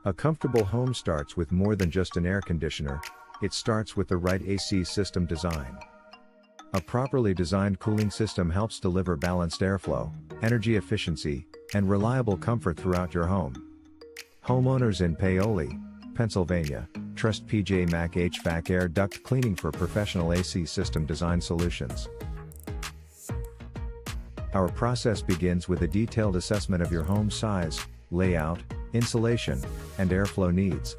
A comfortable home starts with more than just an air conditioner, it starts with the right AC system design. A properly designed cooling system helps deliver balanced airflow, energy efficiency, and reliable comfort throughout your home. Homeowners in Paoli, Pennsylvania, trust PJ Mac HVAC air duct cleaning for professional AC system design solutions. Our process begins with a detailed assessment of your home size, layout, insulation, and airflow needs.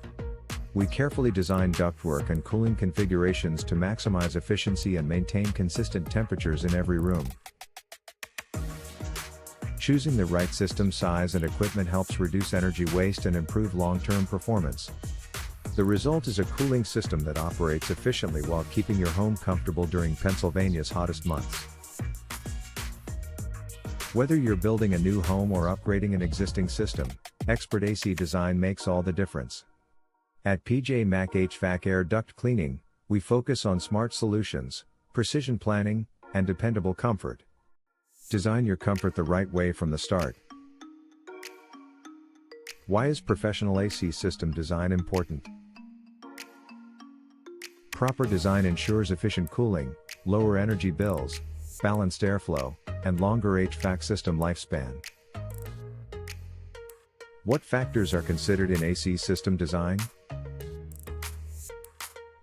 We carefully design ductwork and cooling configurations to maximize efficiency and maintain consistent temperatures in every room. Choosing the right system size and equipment helps reduce energy waste and improve long-term performance. The result is a cooling system that operates efficiently while keeping your home comfortable during Pennsylvania's hottest months. Whether you're building a new home or upgrading an existing system, expert AC design makes all the difference. At PJ Mac HVAC Air Duct Cleaning, we focus on smart solutions, precision planning, and dependable comfort. Design your comfort the right way from the start. Why is professional AC system design important? Proper design ensures efficient cooling, lower energy bills, balanced airflow, and longer HVAC system lifespan. What factors are considered in AC system design?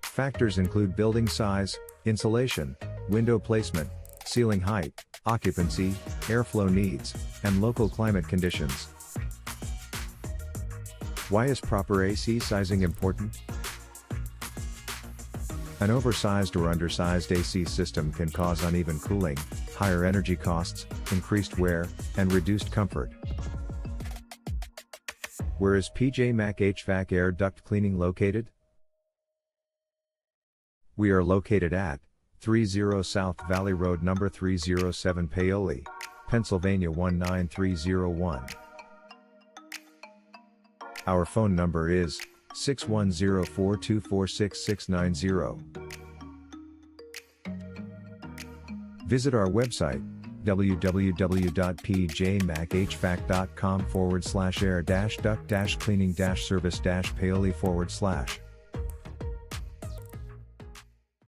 Factors include building size, insulation, window placement, ceiling height, occupancy, airflow needs, and local climate conditions. Why is proper AC sizing important? An oversized or undersized AC system can cause uneven cooling, higher energy costs, increased wear, and reduced comfort. Where is PJ Mac HVAC Air Duct Cleaning located? We are located at 30 South Valley Road number 307 Paoli, Pennsylvania 19301. Our phone number is 610-424-6690. Visit our website, www.pjmachvac.com/air-duct-cleaning-service-paoli/.